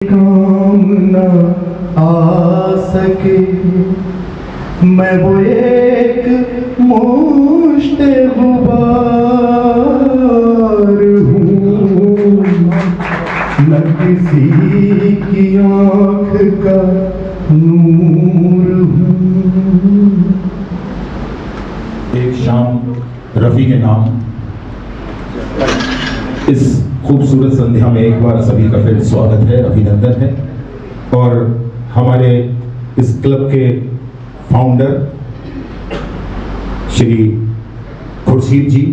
काम ना आ सके, मैं वो एक मुश्त गुबार हूँ, न किसी की आँख का नूर हूँ। एक शाम रफ़ी के नाम इस खूबसूरत संध्या में एक बार सभी का फिर स्वागत है, अभिनंदन है। और हमारे इस क्लब के फाउंडर श्री खुर्शीद जी,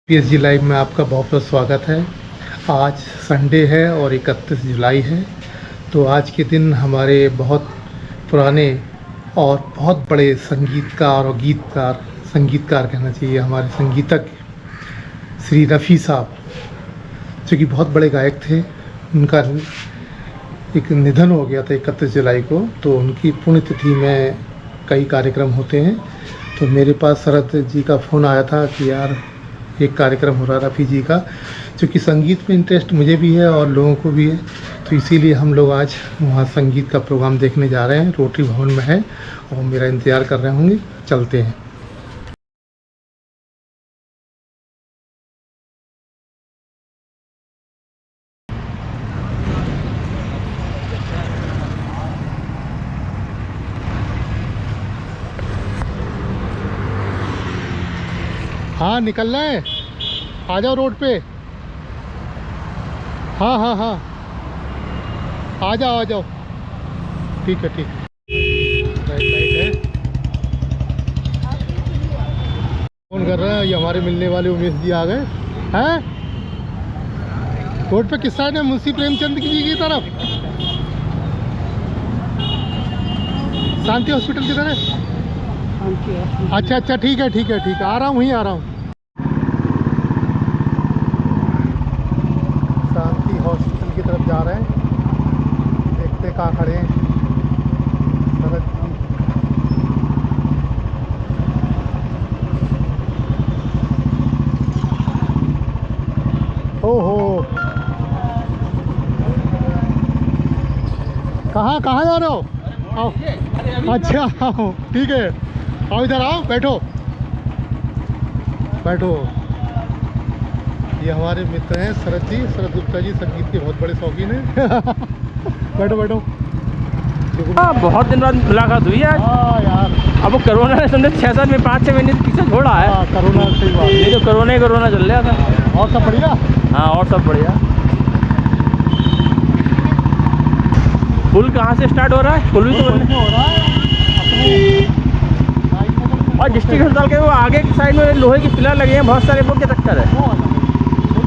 PSG लाइव में आपका बहुत बहुत स्वागत है। आज संडे है और 31 जुलाई है। तो आज के दिन हमारे बहुत पुराने और बहुत बड़े संगीतकार और संगीतकार कहना चाहिए, हमारे संगीतक श्री रफ़ी साहब, जो कि बहुत बड़े गायक थे, उनका एक निधन हो गया था 31 जुलाई को। तो उनकी पुण्यतिथि में कई कार्यक्रम होते हैं। तो मेरे पास शरद जी का फ़ोन आया था कि यार एक कार्यक्रम हो रहा है रफ़ी जी का, क्योंकि संगीत में इंटरेस्ट मुझे भी है और लोगों को भी है। तो इसीलिए हम लोग आज वहाँ संगीत का प्रोग्राम देखने जा रहे हैं। रोटरी भवन में है और मेरा इंतज़ार कर रहे होंगे। चलते हैं। हाँ निकलना है, आ जाओ रोड पे। हाँ हाँ हाँ आ जाओ। ठीक है ठीक है। है फोन कर रहे हैं, ये हमारे मिलने वाले उमेश जी आ गए हैं। रोड पे किस साइड है? मुंशी प्रेमचंद जी की तरफ, शांति हॉस्पिटल की तरफ। अच्छा ठीक है आ रहा हूँ, वहीं आ रहा हूँ। शांति हॉस्पिटल की तरफ जा रहे हैं, देखते कहाँ खड़े हैं। शरद जी, ओहो कहाँ जा रहे हो? आओ। अच्छा आओ, ठीक है, आओ इधर आओ, बैठो। ये हमारे मित्र हैं शरद गुप्ता जी, संगीत के बहुत बड़े शौकीन हैं। बैठो। बहुत दिन बाद मुलाकात हुई है। हाँ यार, अब वो कोरोना ने समझे 6-7 में 5-6 महीने पीछे छोड़ा है। कोरोना सही बात। ये तो कोरोना चल रहा था। और सब बढ़िया? हाँ और सब बढ़िया। पुल कहाँ से स्टार्ट हो रहा है? पुल भी तो बनने हो रहा है और डिस्ट्रिक्ट अस्पताल के वो आगे की साइड में लोहे की पिलर लगे हैं, बहुत सारे लोग के चक्कर है। वो तो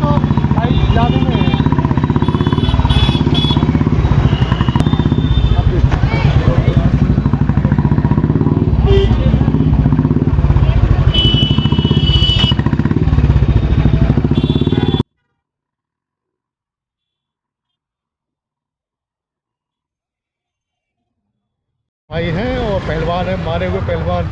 साइड ज़्यादा में है। भाई हैं और पहलवान है, मारे हुए पहलवान।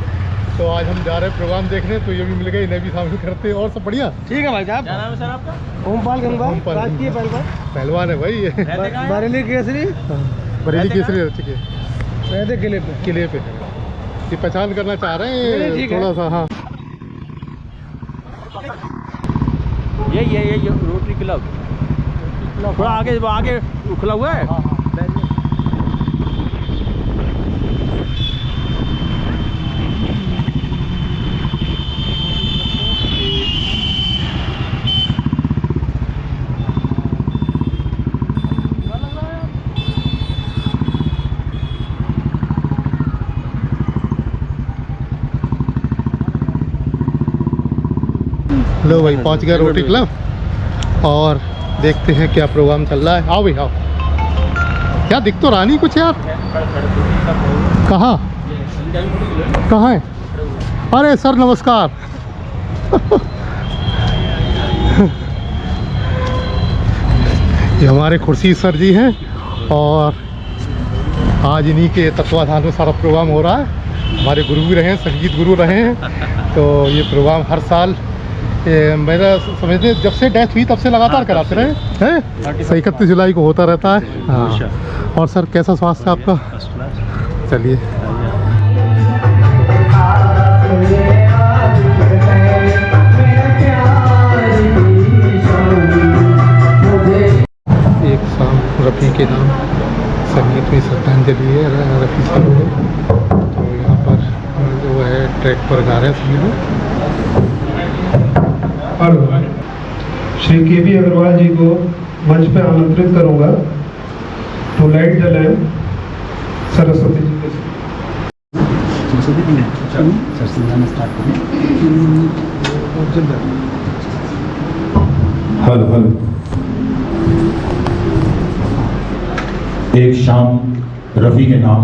तो आज हम जा रहे हैं प्रोग्राम देखने, तो ये भी मिल गए, इन्हें भी शामिल करते हैं। और सब बढ़िया? ठीक है भाई साहब। क्या नाम है सर आपका? ओमपाल गंगवार, राजकीय पहलवान है भाई ये। बरेली केसरी रह चुके रहते किले पे। ये पहचान करना चाह रहे हैं थोड़ा सा। हाँ ये रोटरी क्लब थोड़ा आगे खुला हुआ है। हाँ। लो भाई, पहुंच गया रोटरी क्लब और देखते हैं क्या प्रोग्राम चल रहा है। आओ भाई आओ। क्या दिख तो रहा नहीं कुछ यार। कहाँ है? अरे सर नमस्कार। ये हमारे खुर्शीद सर जी हैं और आज इन्हीं के तत्वाधान में सारा प्रोग्राम हो रहा है। हमारे गुरु भी रहे हैं, संगीत गुरु रहे हैं। तो ये प्रोग्राम हर साल मेरा समझते जब से डेथ हुई तब से लगातार कराते रहे हैं। 31 जुलाई को होता रहता है। हाँ। और सर कैसा स्वास्थ्य है आपका? चलिए एक शाम रफ़ी के नाम संगीत में श्रद्धांजलि है रफ़ी साहब को। तो यहाँ पर जो है ट्रैक पर गा रहे हैं सभी लोग। और श्री के.वी. अग्रवाल जी को मंच पे आमंत्रित करूंगा to light the lamp Saraswati ji के हेलो हेलो। एक शाम रफ़ी के नाम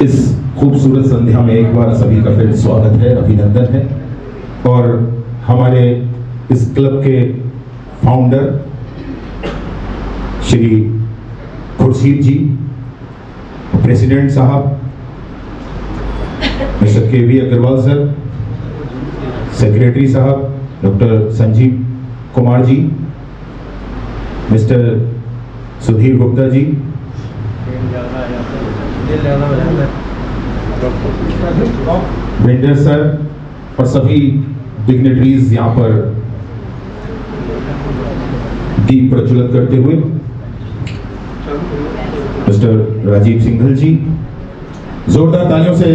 इस खूबसूरत संध्या में एक बार सभी का फिर स्वागत है, अभिनंदन है। और हमारे इस क्लब के फाउंडर श्री खुर्शीद जी, प्रेसिडेंट साहब mister K V. Agarwal sir, secretary साहब doctor Sanjeev Kumar ji, mister Sudhir Gupta ji, vendor sir और सभी डिग्नेटरीज यहाँ पर दीप प्रज्वलित करते हुए, मिस्टर राजीव सिंघल जी, जोरदार तालियों से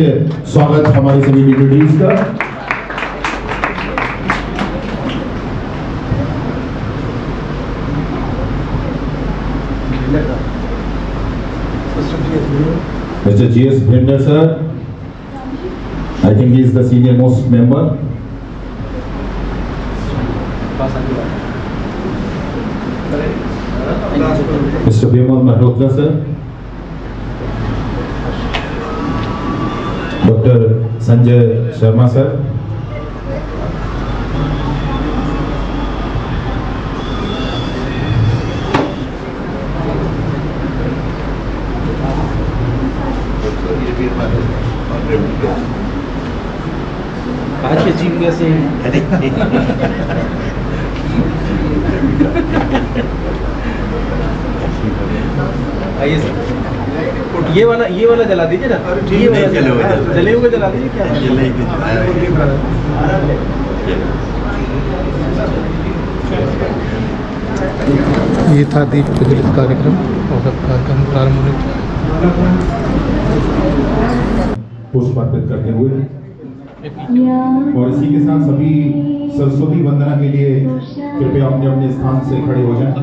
स्वागत हमारे सभी डिग्नेटरीज का। Mr. G.S. Bhinder sir, I think he is the senior most member. Mr. Bimal Malhotra sir, Dr. Sanjay Sharma sir, आज के चीफ गेस्ट हैं। आइए सर, ये वाला जला दीजिए ना। ये वाला जले हुए जला दीजिए। क्या ये था दीप प्रज्वलित कार्यक्रम और अब कार्यक्रम प्रारंभ होने पुष्प अर्पित करते हुए और इसी के साथ सभी सरस्वती वंदना के लिए कृपया अपने अपने स्थान से खड़े हो जाएं।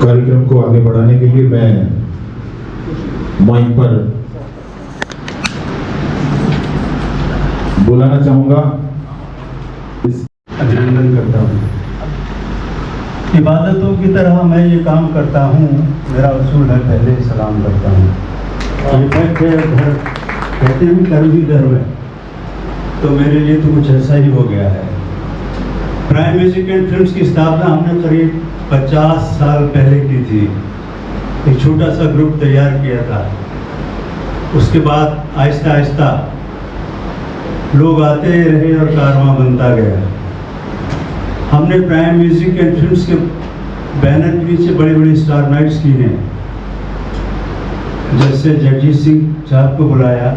कार्यक्रम को आगे बढ़ाने के लिए मैं माइक पर बुलाना चाहूंगा। अभिनंदन करता हूँ। इबादतों की तरह मैं ये काम करता हूँ, मेरा उसूल है पहले सलाम करता हूँ। ये घर कहते हैं कर्म ही धर्म है, तो मेरे लिए तो कुछ ऐसा ही हो गया है। प्राइम म्यूजिक एंड फिल्म्स की स्थापना हमने करीब 50 साल पहले की थी। एक छोटा सा ग्रुप तैयार किया था। उसके बाद आहिस्ता आहिस्ता लोग आते रहे और कारवां बनता गया। हमने प्राइम म्यूजिक एंड फिल्म्स के बैनर के नीचे बड़ी बड़ी स्टार नाइट्स की हैं, जैसे जगजीत सिंह साहब को बुलाया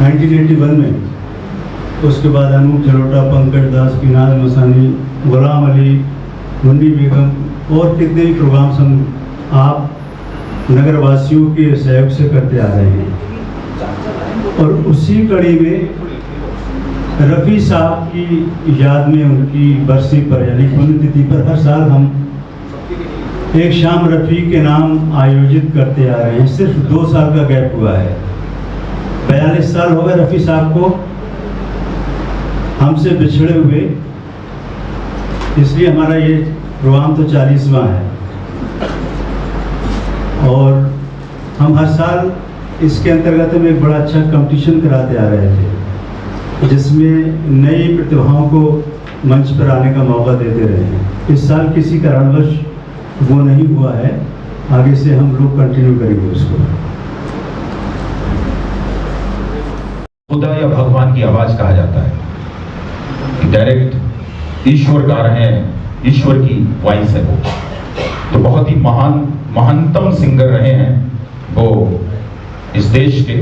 1981 में। उसके बाद अनूप जलोटा, पंकज दास, पिनाज मसानी, गुलाम अली, मुन्नी बेगम और कितने ही प्रोग्राम्स हम आप नगरवासियों के सहयोग से करते आ रहे हैं। और उसी कड़ी में रफ़ी साहब की याद में उनकी बरसी पर यानी पुण्यतिथि पर हर साल हम एक शाम रफ़ी के नाम आयोजित करते आ रहे हैं। सिर्फ 2 साल का गैप हुआ है। 42 साल हो गए रफ़ी साहब को हमसे बिछड़े हुए, इसलिए हमारा ये प्रोग्राम तो 40वां है। और हम हर साल इसके अंतर्गत हम एक बड़ा अच्छा कंपटीशन कराते आ रहे थे, जिसमें नई प्रतिभाओं को मंच पर आने का मौका देते रहे हैं। इस साल किसी कारणवश वो नहीं हुआ है, आगे से हम लोग कंटिन्यू करेंगे उसको। खुदा या भगवान की आवाज कहा जाता है, डायरेक्ट ईश्वर गा रहे हैं, ईश्वर की वॉइस है वो। तो बहुत ही महानतम सिंगर रहे हैं वो इस देश के।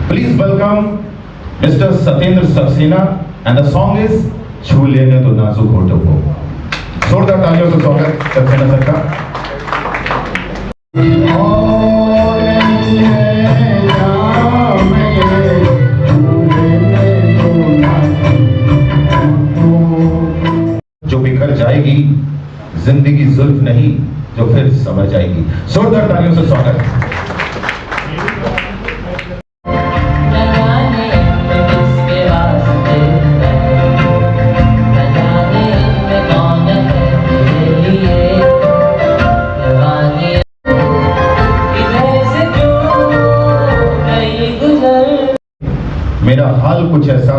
Please welcome mister Satyendra Saxena and the song is छू लेने तो नाजुक होठों को। जोरदार तालियों से स्वागत सक्सेना सर का। जो बिखर जाएगी जिंदगी जुल्फ नहीं जो फिर समझ आएगी। जोरदार तालियों से स्वागत। मेरा हाल कुछ ऐसा,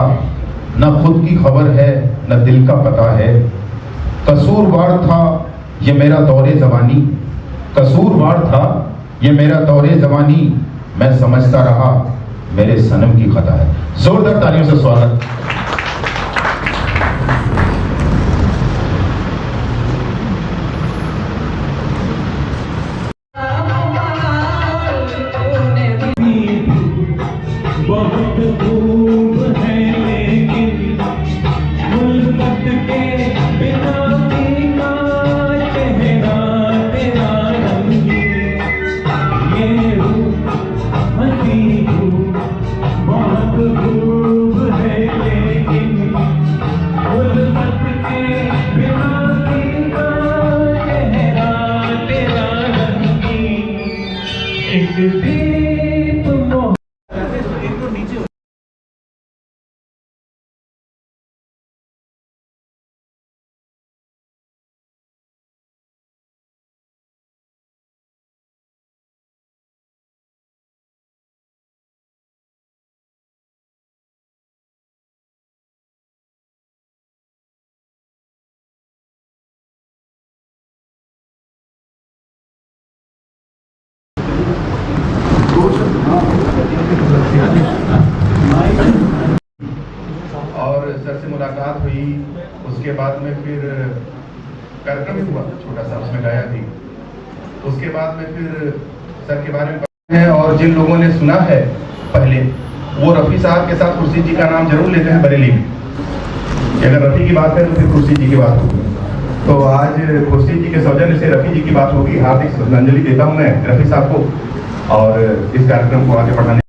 न खुद की खबर है न दिल का पता है। कसूरवार था ये मेरा दौरे जवानी, कसूरवार था ये मेरा दौरे जवानी। मैं समझता रहा मेरे सनम की खता है। जोरदार तालियों से स्वागत। बहुत खूब है लेकिन गुलबत के बिना फीका चेहरा तेरा रंगीन। ये रूप हंसी रूप बहुत खूब है लेकिन गुलबत के बिना फीका चेहरा तेरा रंगीन। एक दीप मोह और सर से मुलाकात हुई, उसके बाद में फिर कार्यक्रम भी हुआ छोटा सा, उसमें गाया भी। उसके बाद में फिर सर के बारे में पता है। और जिन लोगों ने सुना है पहले, वो रफ़ी साहब के साथ खुर्शीद जी का नाम जरूर लेते हैं बरेली में। अगर रफ़ी की बात है तो फिर खुर्शीद जी की बात होगी। तो आज खुर्शीद जी के सौजन्य से रफ़ी जी की बात होगी। हार्दिक श्रद्धांजलि देता हूँ मैं रफ़ी साहब को और इस कार्यक्रम को आगे बढ़ाने।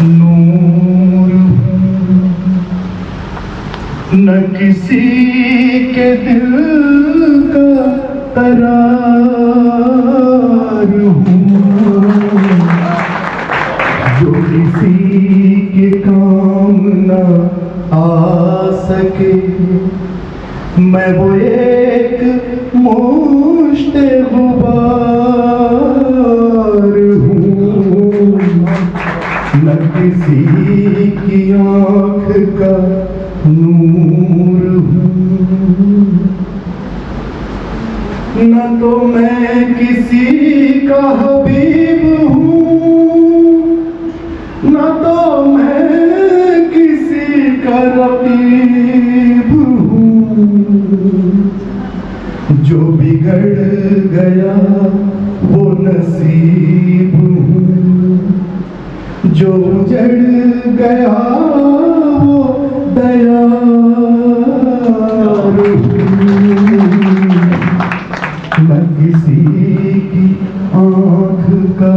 नूर न किसी के दिल का करार हूँ, जो किसी के काम न आ सके। मैं वो एक मुश्त गुबार हूँ, न किसी की आँख का नूर हूँ, न तो मैं किसी का हबीब हूँ, न तो मैं किसी का रकीब हूँ। जो बिगड़ गया वो नसीब हूँ, जो उजड़ गया वो दयार हूँ। न किसी की आँख का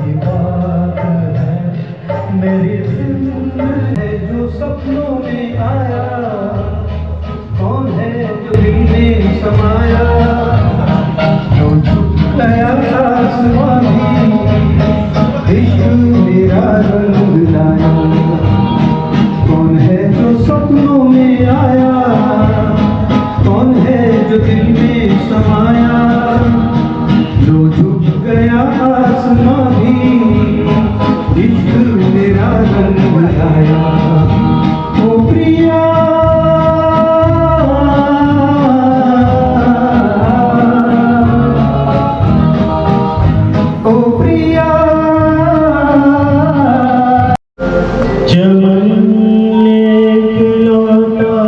की बात है मेरी जिंदगी है जो सपनों में आया, कौन है जो दिल में समाया, जो झुक गया आसमां भी इश्क मेरा रंग लाया, कौन है जो सपनों में आया, कौन है जो दिल में समाया, जो झुक गया आसमां भी इश्क मेरा रंग लाया। ओ प्रिया ओ प्रिया चमन एक लौटा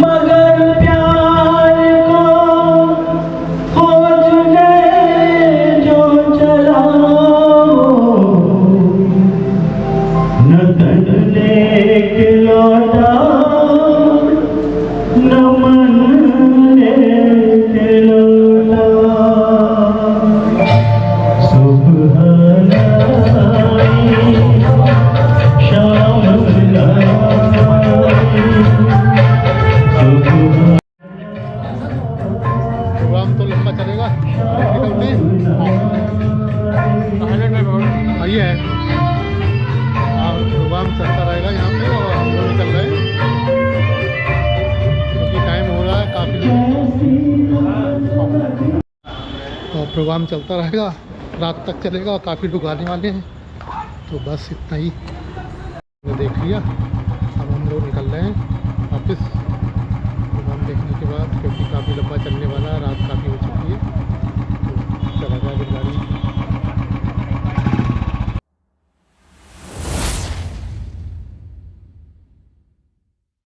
मगर प्यार को खोजने जो चला, न तन लेके लौटा न मन लेके लौटा, सुबह लाई शाम लाई सुबह प्रोग्राम तो लंबा चलेगा, निकलते हैं आइए है। हाँ, प्रोग्राम चलता रहेगा यहाँ पे और हम लोग निकल रहे हैं क्योंकि टाइम हो रहा है काफ़ी। और प्रोग्राम चलता रहेगा, रात तक चलेगा और काफ़ी लोग आने वाले हैं। तो बस इतना ही हमने देख लिया, अब हम लोग निकल रहे हैं वापस प्रोग्राम देखने के बाद, क्योंकि काफ़ी लंबा चलने वाला है, रात काफ़ी